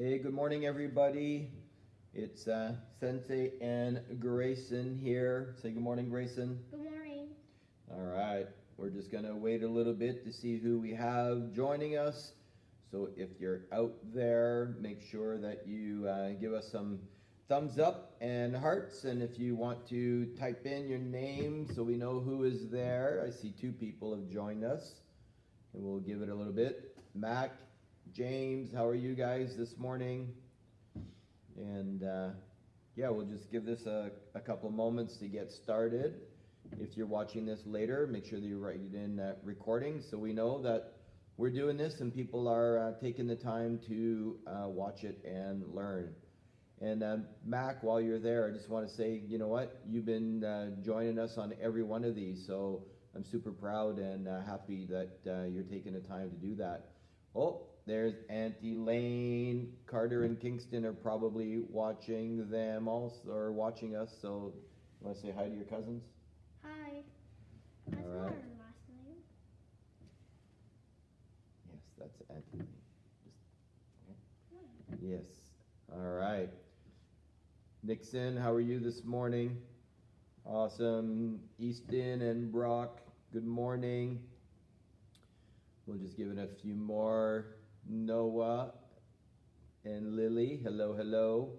Hey, good morning, everybody. It's Sensei and Grayson here. Say good morning, Grayson. Good morning. All right, we're just going to wait a little bit to see who we have joining us. So if you're out there, make sure that you give us some thumbs up and hearts. And if you want to type in your name so we know who is there. I see two people have joined us. And we'll give it a little bit. Mac, James, how are you guys this morning? And yeah, we'll just give this a couple of moments to get started. If you're watching this later, make sure that you write it in recording so we know that we're doing this and people are taking the time to watch it and learn. And Mac, while you're there, I just want to say, you know what? You've been joining us on every one of these, so I'm super proud and happy that you're taking the time to do that. Oh, there's Auntie Lane. Carter and Kingston are probably watching them also, or watching us, so you want to say hi to your cousins? Hi. That's All not right. her last name. Yes, that's Auntie Lane. Yes. All right. Nixon, how are you this morning? Awesome. Easton and Brock, good morning. We'll just give it a few more. Noah and Lily, hello, hello.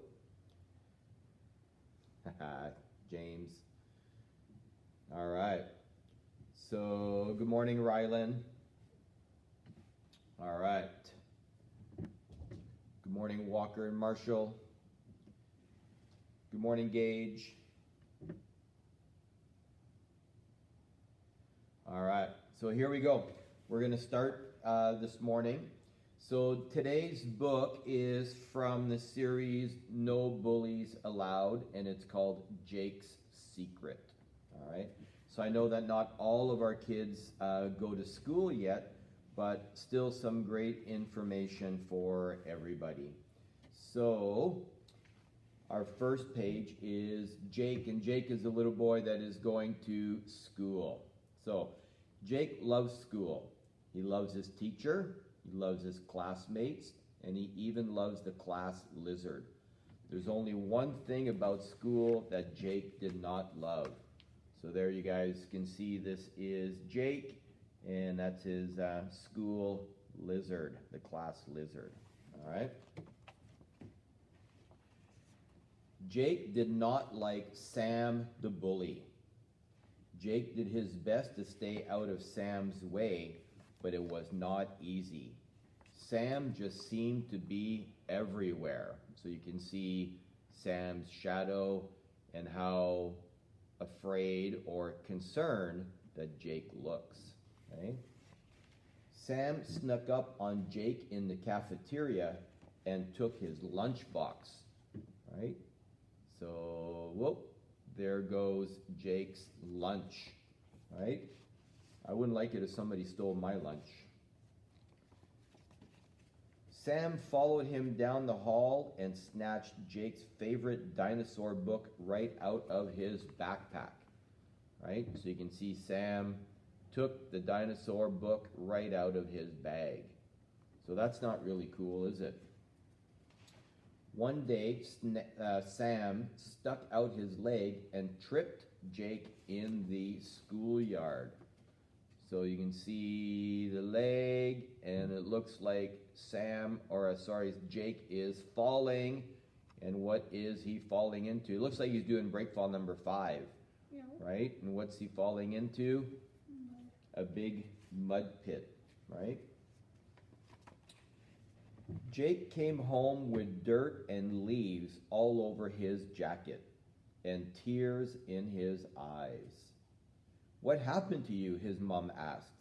James. All right. So, good morning, Rylan. All right. Good morning, Walker and Marshall. Good morning, Gage. All right, so here we go. We're going to start this morning. So today's book is from the series No Bullies Allowed, and it's called Jake's Secret. All right, so I know that not all of our kids go to school yet, but still some great information for everybody. So our first page is Jake, and Jake is a little boy that is going to school. So Jake loves school. He loves his teacher, he loves his classmates, and he even loves the class lizard. There's only one thing about school that Jake did not love. So there you guys can see this is Jake, and that's his school lizard, the class lizard. All right. Jake did not like Sam the bully. Jake did his best to stay out of Sam's way, but it was not easy. Sam just seemed to be everywhere. So you can see Sam's shadow and how afraid or concerned that Jake looks. Okay? Sam snuck up on Jake in the cafeteria and took his lunchbox. Right? So, whoop. There goes Jake's lunch, right? I wouldn't like it if somebody stole my lunch. Sam followed him down the hall and snatched Jake's favorite dinosaur book right out of his backpack, right? So you can see Sam took the dinosaur book right out of his bag. So that's not really cool, is it? One day, Sam stuck out his leg and tripped Jake in the schoolyard. So you can see the leg, and it looks like Jake is falling. And what is he falling into? It looks like he's doing break fall number 5. No. Right? And what's he falling into? A big mud pit, right? Jake came home with dirt and leaves all over his jacket and tears in his eyes. What happened to you? His mom asked.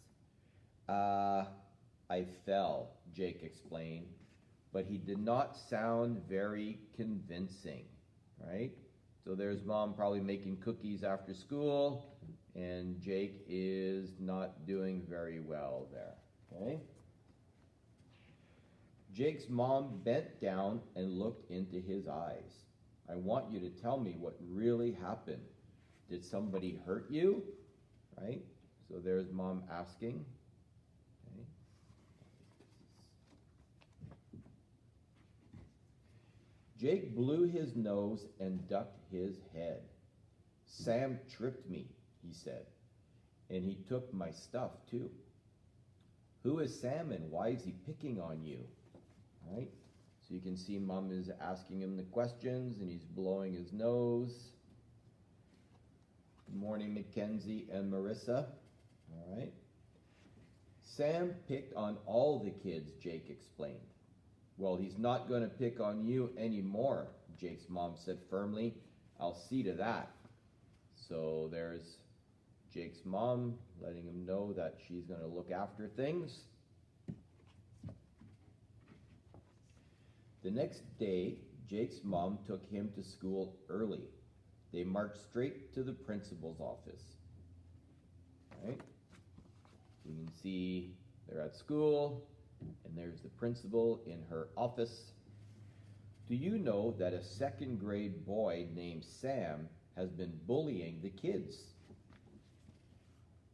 I fell, Jake explained, but he did not sound very convincing, right? So there's mom probably making cookies after school, and Jake is not doing very well there, okay? Jake's mom bent down and looked into his eyes. I want you to tell me what really happened. Did somebody hurt you? Right? So there's mom asking. Okay. Jake blew his nose and ducked his head. Sam tripped me, he said, and he took my stuff too. Who is Sam and why is he picking on you? Right? So you can see Mom is asking him the questions and he's blowing his nose. Good morning, Mackenzie and Marissa. All right. Sam picked on all the kids, Jake explained. Well, he's not going to pick on you anymore, Jake's mom said firmly. I'll see to that. So there's Jake's mom letting him know that she's going to look after things. The next day, Jake's mom took him to school early. They marched straight to the principal's office. All right? You can see they're at school, and there's the principal in her office. Do you know that a second grade boy named Sam has been bullying the kids?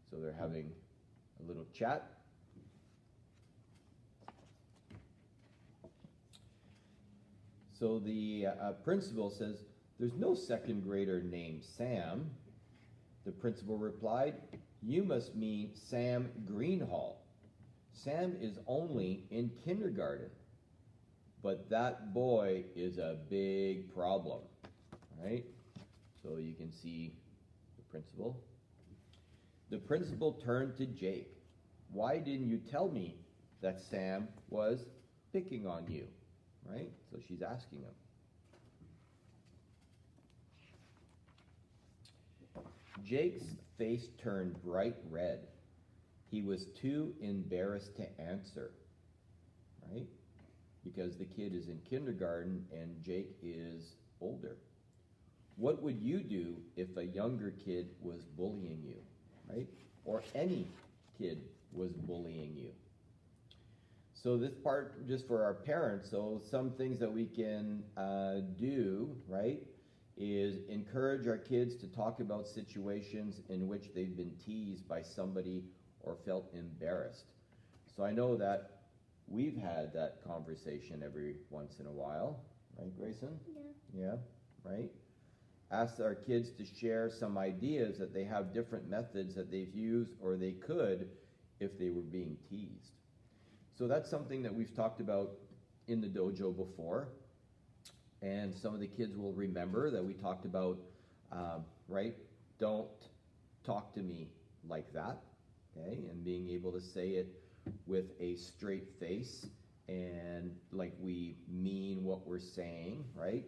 So they're having a little chat. So the principal says, there's no second grader named Sam. The principal replied, you must mean Sam Greenhall. Sam is only in kindergarten, but that boy is a big problem, right? So you can see the principal. The principal turned to Jake. Why didn't you tell me that Sam was picking on you, right? So she's asking him. Jake's face turned bright red. He was too embarrassed to answer, right? Because the kid is in kindergarten and Jake is older. What would you do if a younger kid was bullying you, right? Or any kid was bullying you? So this part, just for our parents, so some things that we can do, right, is encourage our kids to talk about situations in which they've been teased by somebody or felt embarrassed. So I know that we've had that conversation every once in a while, right, Grayson? Yeah. Yeah, right? Ask our kids to share some ideas that they have different methods that they've used or they could if they were being teased. So that's something that we've talked about in the dojo before. And some of the kids will remember that we talked about, right? Don't talk to me like that, okay? And being able to say it with a straight face and like we mean what we're saying, right?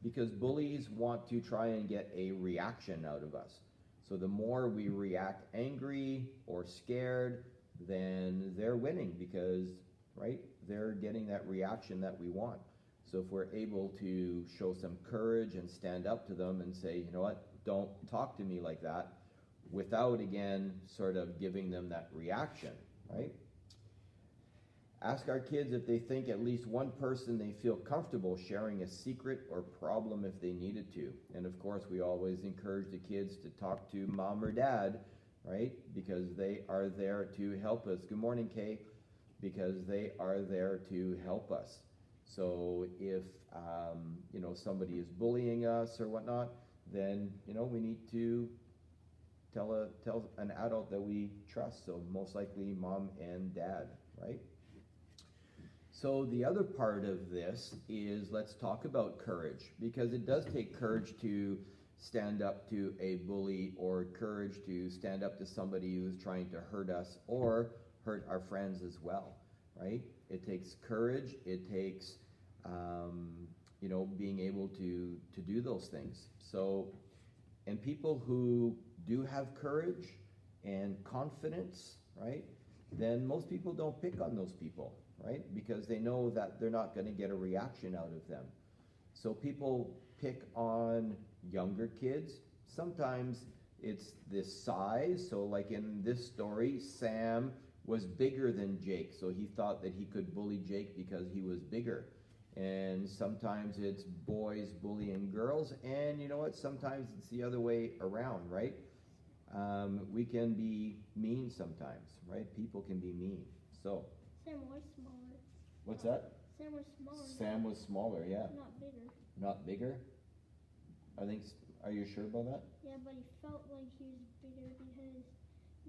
Because bullies want to try and get a reaction out of us. So the more we react angry or scared, then they're winning because, right, they're getting that reaction that we want. So if we're able to show some courage and stand up to them and say, you know what, don't talk to me like that, without, again, sort of giving them that reaction, right? Ask our kids if they think at least one person they feel comfortable sharing a secret or problem if they needed to. And of course, we always encourage the kids to talk to mom or dad, right? Because they are there to help us. Good morning, Kay. Because they are there to help us. So if, you know, somebody is bullying us or whatnot, then, you know, we need to tell an adult that we trust. So most likely mom and dad, right? So the other part of this is let's talk about courage, because it does take courage to stand up to a bully or courage to stand up to somebody who's trying to hurt us or hurt our friends as well, right? It takes courage. It takes, you know, being able to do those things. So, and people who do have courage and confidence, right, then most people don't pick on those people, right? Because they know that they're not going to get a reaction out of them. So people pick on younger kids. Sometimes it's this size. So like in this story, Sam was bigger than Jake. So he thought that he could bully Jake because he was bigger. And sometimes it's boys bullying girls. And you know what? Sometimes it's the other way around, right? We can be mean sometimes, right? People can be mean. So. Sam was smaller. What's that? Sam was smaller. Sam was smaller, yeah. Not bigger. Not bigger? Are you sure about that? Yeah, but he felt like he was bigger because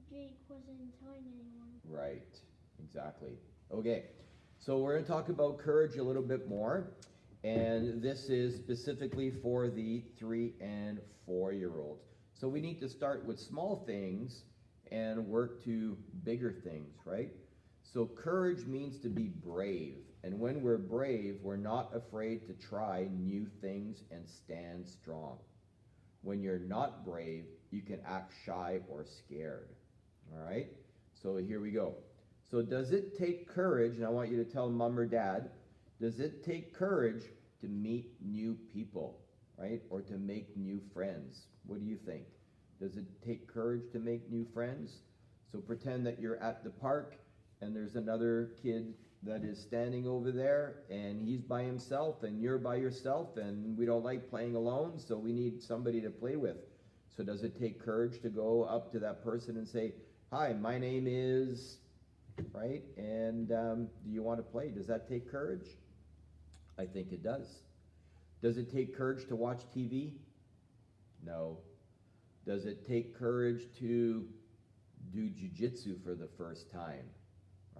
Jake wasn't telling anyone. Right, exactly. Okay, so we're going to talk about courage a little bit more. And this is specifically for the 3 and 4-year-olds. So we need to start with small things and work to bigger things, right? So courage means to be brave. And when we're brave, we're not afraid to try new things and stand strong. When you're not brave, you can act shy or scared. All right? So here we go. So does it take courage, and I want you to tell mom or dad, does it take courage to meet new people, right? Or to make new friends? What do you think? Does it take courage to make new friends? So pretend that you're at the park and there's another kid that is standing over there and he's by himself and you're by yourself and we don't like playing alone, so we need somebody to play with. So does it take courage to go up to that person and say, hi, my name is, right? And do you want to play? Does that take courage? I think it does. Does it take courage to watch TV? No. Does it take courage to do jiu-jitsu for the first time?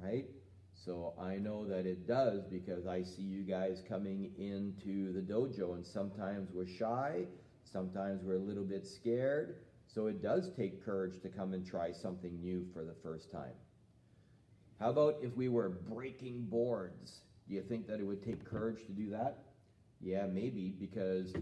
Right? So I know that it does because I see you guys coming into the dojo and sometimes we're shy, sometimes we're a little bit scared. So it does take courage to come and try something new for the first time. How about if we were breaking boards? Do you think that it would take courage to do that? Yeah, maybe, because,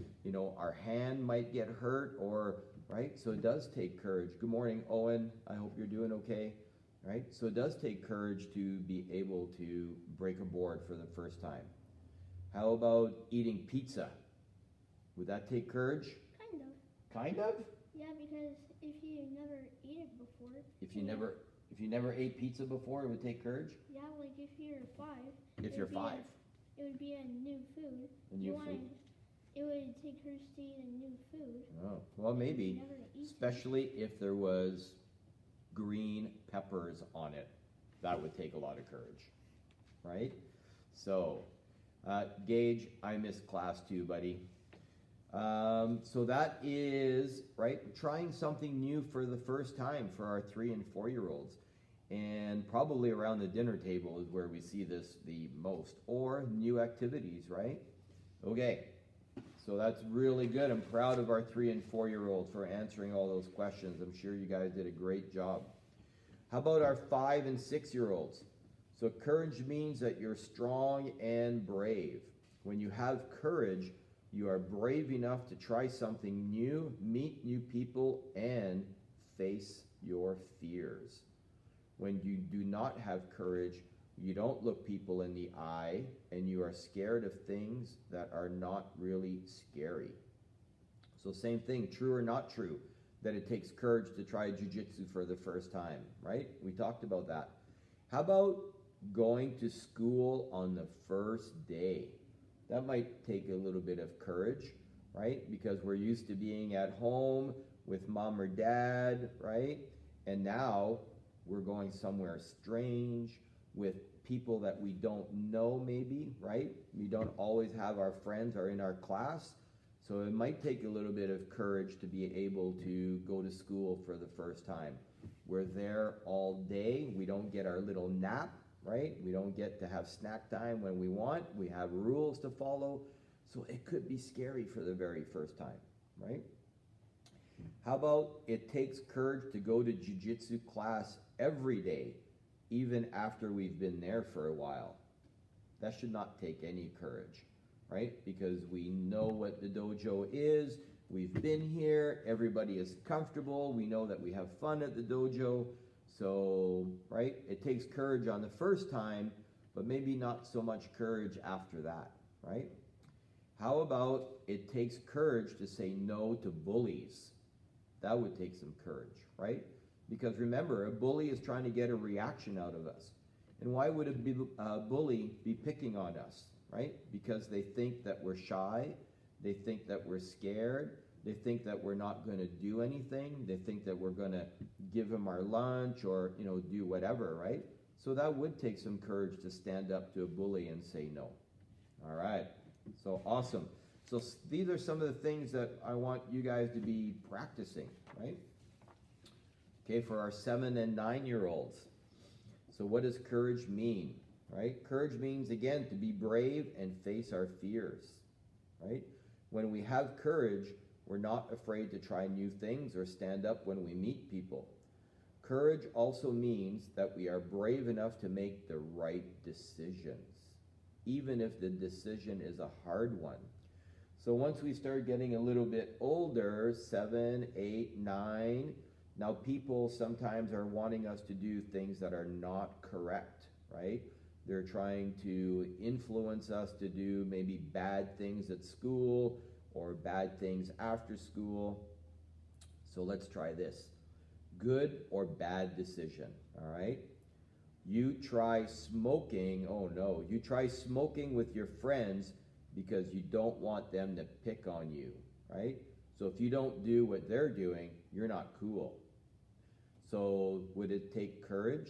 our hand might get hurt or, right? So it does take courage. Good morning, Owen. I hope you're doing okay, right? So it does take courage to be able to break a board for the first time. How about eating pizza? Would that take courage? Kind of. Kind of? Yeah, because if you never ate it before. If you never ate pizza before, it would take courage? Yeah, like if you're 5. If you're 5. It would be a new food. A new food? It would take courage to eat a new food. Oh, well, maybe, especially if there was green peppers on it. That would take a lot of courage, right? So, Gage, I missed class too, buddy. So that is, right, trying something new for the first time for our 3 and 4-year-olds. And probably around the dinner table is where we see this the most, or new activities, right? Okay, so that's really good. I'm proud of our 3 and 4-year-olds for answering all those questions. I'm sure you guys did a great job. How about our 5 and 6-year-olds? So courage means that you're strong and brave. When you have courage, you are brave enough to try something new, meet new people, and face your fears. When you do not have courage, you don't look people in the eye, and you are scared of things that are not really scary. So same thing, true or not true, that it takes courage to try jiu-jitsu for the first time, right? We talked about that. How about going to school on the first day? That might take a little bit of courage, right? Because we're used to being at home with mom or dad, right? And now we're going somewhere strange with people that we don't know maybe, right? We don't always have our friends or in our class. So it might take a little bit of courage to be able to go to school for the first time. We're there all day. We don't get our little nap, right? We don't get to have snack time when we want. We have rules to follow. So it could be scary for the very first time, right? How about it takes courage to go to jiu-jitsu class every day, even after we've been there for a while? That should not take any courage, right? Because we know what the dojo is. We've been here. Everybody is comfortable. We know that we have fun at the dojo. So, right, it takes courage on the first time, but maybe not so much courage after that, right? How about it takes courage to say no to bullies? That would take some courage, right? Because remember, a bully is trying to get a reaction out of us. And why would a bully be picking on us, right? Because they think that we're shy, they think that we're scared, they think that we're not going to do anything, they think that we're going to give them our lunch or, do whatever, right? So that would take some courage to stand up to a bully and say no. All right. So awesome. So these are some of the things that I want you guys to be practicing, right? Okay, for our 7 and 9-year-olds. So what does courage mean, right? Courage means, again, to be brave and face our fears, right? When we have courage, we're not afraid to try new things or stand up when we meet people. Courage also means that we are brave enough to make the right decisions, even if the decision is a hard one. So once we start getting a little bit older, 7, 8, 9, now people sometimes are wanting us to do things that are not correct, right? They're trying to influence us to do maybe bad things at school or bad things after school. So let's try this. Good or bad decision, all right? You try smoking, oh no, you try smoking with your friends because you don't want them to pick on you, right? So if you don't do what they're doing, you're not cool. So would it take courage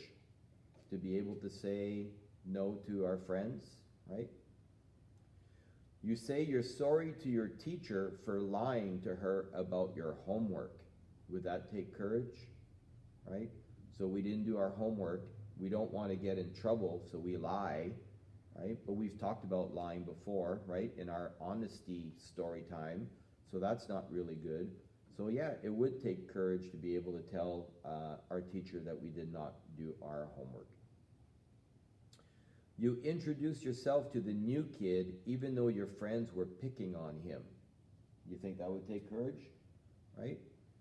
to be able to say no to our friends, right? You say you're sorry to your teacher for lying to her about your homework. Would that take courage, right? So we didn't do our homework. We don't want to get in trouble, so we lie, right? But we've talked about lying before, right, in our honesty story time. So that's not really good. So yeah, it would take courage to be able to tell our teacher that we did not do our homework. You introduce yourself to the new kid even though your friends were picking on him. You think that would take courage, right?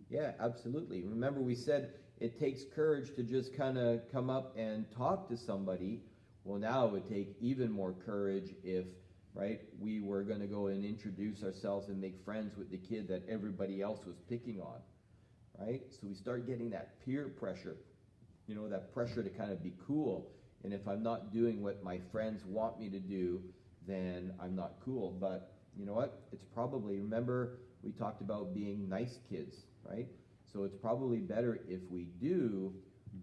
Yeah, absolutely. Remember we said it takes courage to just kind of come up and talk to somebody. Well, now it would take even more courage if, right, we were going to go and introduce ourselves and make friends with the kid that everybody else was picking on, right? So we start getting that peer pressure, you know, that pressure to kind of be cool. And if I'm not doing what my friends want me to do, then I'm not cool. But you know what? It's probably, remember, we talked about being nice kids, right? So it's probably better if we do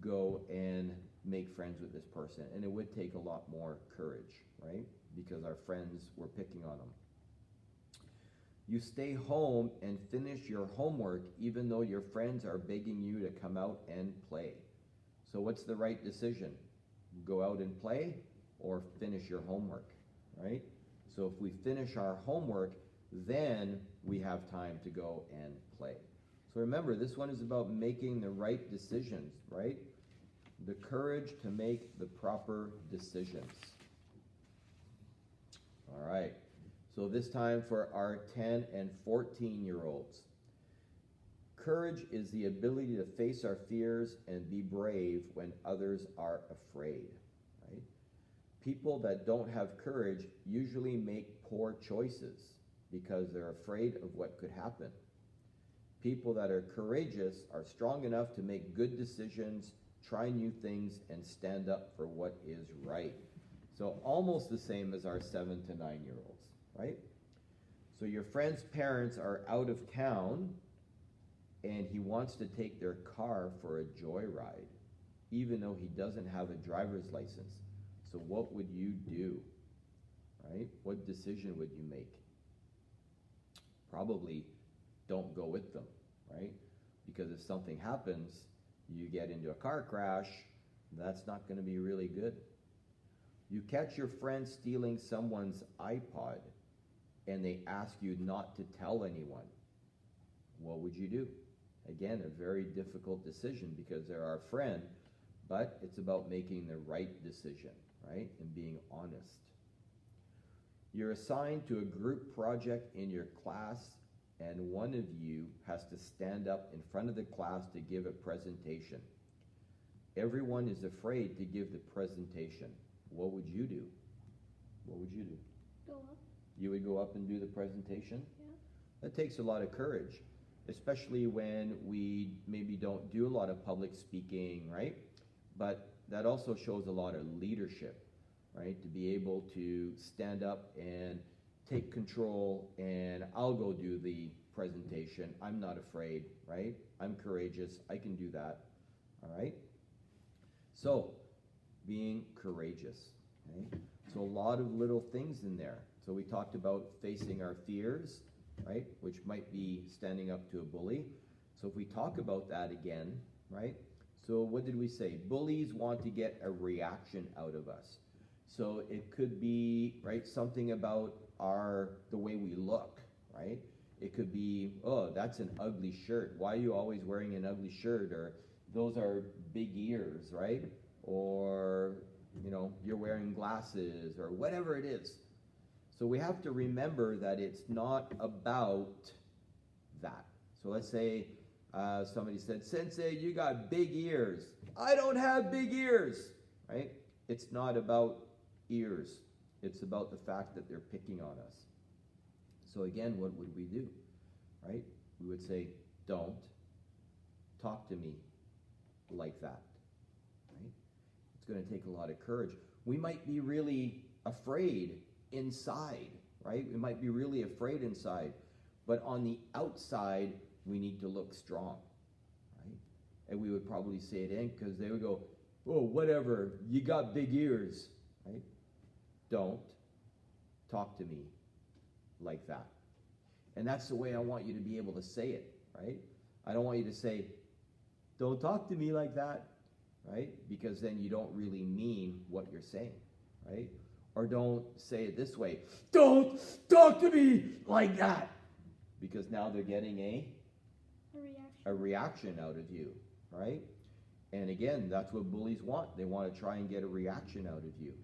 go and make friends with this person. And it would take a lot more courage, right? Because our friends were picking on them. You stay home and finish your homework even though your friends are begging you to come out and play. So what's the right decision? Go out and play or finish your homework, right? So if we finish our homework, then we have time to go and play. So remember, this one is about making the right decisions, right? The courage to make the proper decisions. All right. So this time for our 10 and 14-year-olds. Courage is the ability to face our fears and be brave when others are afraid, right? People that don't have courage usually make poor choices because they're afraid of what could happen. People that are courageous are strong enough to make good decisions, try new things, and stand up for what is right. So almost the same as our 7 to 9-year-olds, right? So your friend's parents are out of town and he wants to take their car for a joyride, even though he doesn't have a driver's license. So what would you do, right? What decision would you make? Probably don't go with them, right? Because if something happens, you get into a car crash, that's not going to be really good. You catch your friend stealing someone's iPod and they ask you not to tell anyone. What would you do? Again, a very difficult decision because they're our friend, but it's about making the right decision, right? And being honest. You're assigned to a group project in your class and one of you has to stand up in front of the class to give a presentation. Everyone is afraid to give the presentation. What would you do? What would you do? Go up. You would go up and do the presentation? Yeah. That takes a lot of courage, especially when we maybe don't do a lot of public speaking, right? But that also shows a lot of leadership, right? To be able to stand up and take control and I'll go do the presentation. I'm not afraid, right? I'm courageous. I can do that, all right? So being courageous. Okay? So a lot of little things in there. So we talked about facing our fears, right? Which might be standing up to a bully. So if we talk about that again, right? So what did we say? Bullies want to get a reaction out of us. So it could be, right, something about the way we look, right? It could be, oh, that's an ugly shirt. Why are you always wearing an ugly shirt? Or those are big ears, right? Or, you're wearing glasses or whatever it is. So we have to remember that it's not about that. So let's say somebody said, Sensei, you got big ears. I don't have big ears, right? It's not about ears. It's about the fact that they're picking on us. So again, what would we do, right? We would say, don't talk to me like that, right? It's going to take a lot of courage. We might be really afraid inside, right? We might be really afraid inside, but on the outside, we need to look strong, right? And we would probably say it in because they would go, oh, whatever, you got big ears, right? Don't talk to me like that. And that's the way I want you to be able to say it, right? I don't want you to say, don't talk to me like that, right? Because then you don't really mean what you're saying, right? Or don't say it this way, don't talk to me like that. Because now they're getting a reaction out of you, right? And again, that's what bullies want. They want to try and get a reaction out of you.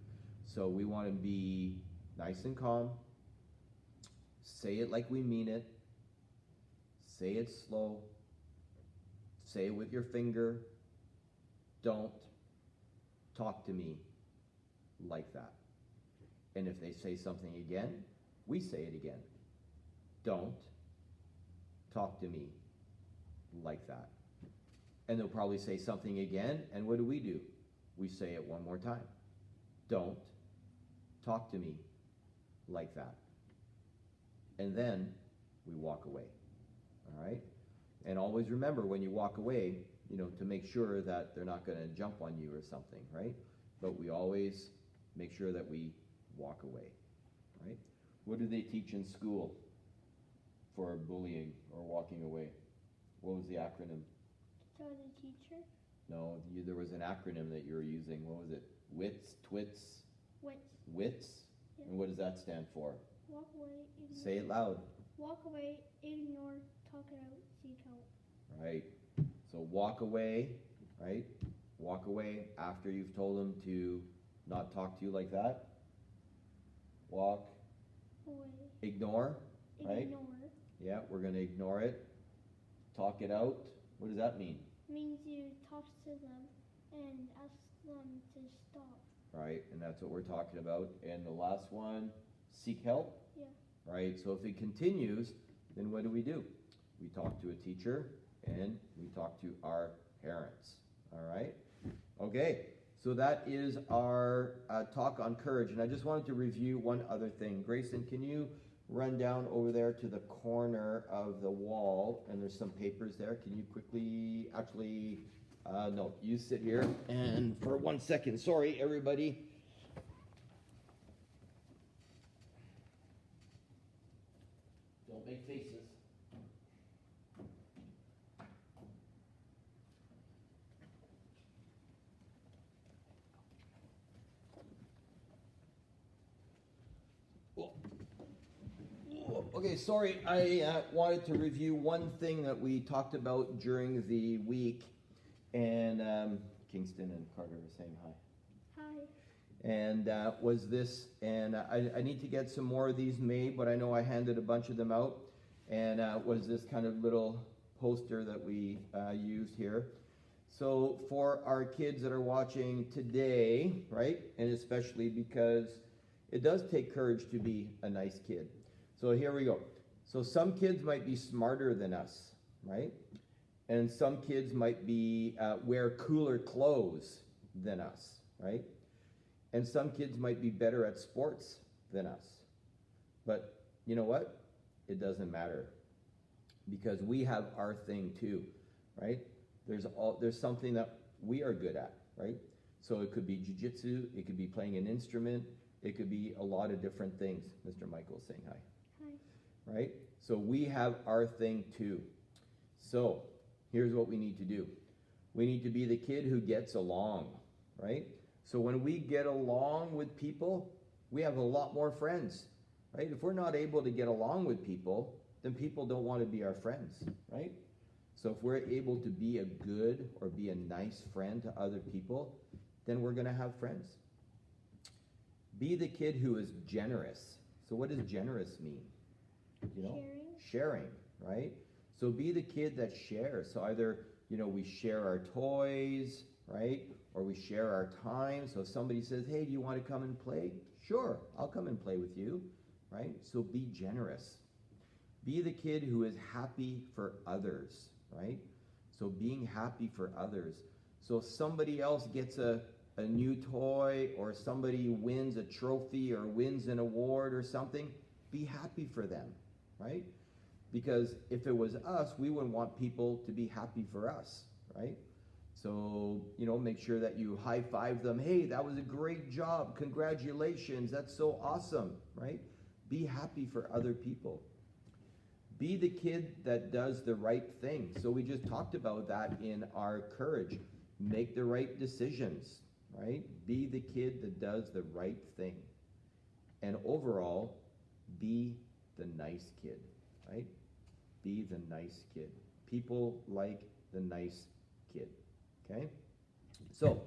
So we want to be nice and calm. Say it like we mean it. Say it slow. Say it with your finger. Don't talk to me like that. And if they say something again, we say it again. Don't talk to me like that. And they'll probably say something again, and what do? We say it one more time. Don't talk to me like that. And then we walk away. All right? And always remember when you walk away, to make sure that they're not going to jump on you or something, right? But we always make sure that we walk away, right? What do they teach in school for bullying or walking away? What was the acronym? Tell the teacher. No, there was an acronym that you were using. What was it? WITS, TWITS? WITS? Yeah. And what does that stand for? Walk away. Ignore. Say it loud. Walk away, ignore, talk it out, seek help. Right. So walk away, right? Walk away after you've told them to not talk to you like that. Walk away. Ignore, right? Ignore. Yeah, we're going to ignore it. Talk it out. What does that mean? Means you talk to them and ask them to stop. Right, and that's what we're talking about. And the last one, seek help. Yeah. Right, so if it continues, then what do? We talk to a teacher and we talk to our parents. All right? Okay, so that is our talk on courage. And I just wanted to review one other thing. Grayson, can you run down over there to the corner of the wall? And there's some papers there. Can you quickly, no, you sit here. And for 1 second, sorry, everybody. Don't make faces. Okay, sorry, I wanted to review one thing that we talked about during the week, and Kingston and Carter are saying hi. Hi. And was this, and I need to get some more of these made, but I know I handed a bunch of them out, and was this kind of little poster that we used here. So for our kids that are watching today, right, and especially because it does take courage to be a nice kid. So here we go. So some kids might be smarter than us, right? And some kids might be wear cooler clothes than us, right? And some kids might be better at sports than us. But you know what? It doesn't matter, because we have our thing too, right? There's something that we are good at, right? So it could be jiu-jitsu, it could be playing an instrument, it could be a lot of different things. Mr. Michael's saying hi. Hi. Right? So we have our thing too. So here's what we need to do. We need to be the kid who gets along, right? So when we get along with people, we have a lot more friends, right? If we're not able to get along with people, then people don't want to be our friends, right? So if we're able to be a good or be a nice friend to other people, then we're going to have friends. Be the kid who is generous. So what does generous mean? You know, sharing, right? So be the kid that shares. So either, we share our toys, right? Or we share our time. So if somebody says, hey, do you want to come and play? Sure, I'll come and play with you, right? So be generous. Be the kid who is happy for others, right? So being happy for others. So if somebody else gets a new toy, or somebody wins a trophy or wins an award or something, be happy for them, right? Because if it was us, we wouldn't want people to be happy for us, right? So, make sure that you high-five them. Hey, that was a great job. Congratulations. That's so awesome, right? Be happy for other people. Be the kid that does the right thing. So we just talked about that in our courage. Make the right decisions, right? Be the kid that does the right thing. And overall, be the nice kid, right? Be the nice kid. People like the nice kid, okay? So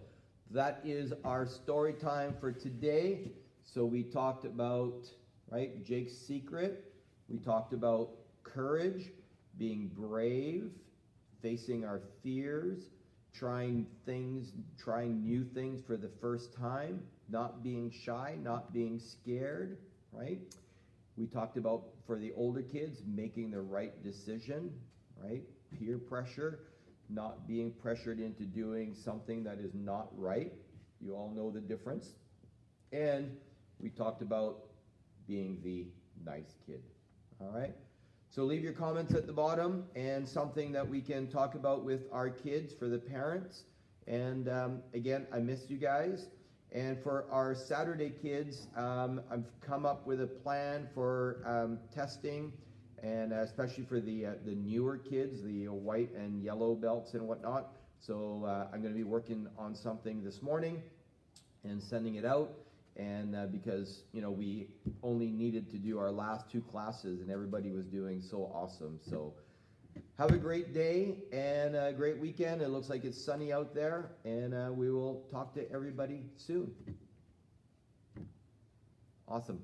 that is our story time for today. So we talked about, right, Jake's secret. We talked about courage, being brave, facing our fears, trying new things for the first time, not being shy, not being scared, right? We talked about, for the older kids, making the right decision, right? Peer pressure, not being pressured into doing something that is not right. You all know the difference. And we talked about being the nice kid, all right? So leave your comments at the bottom, and something that we can talk about with our kids for the parents. And again, I miss you guys. And for our Saturday kids, I've come up with a plan for testing, and especially for the newer kids, the white and yellow belts and whatnot. So I'm going to be working on something this morning and sending it out. And because, we only needed to do our last 2 classes, and everybody was doing so awesome. So have a great day and a great weekend. It looks like it's sunny out there, and we will talk to everybody soon. Awesome.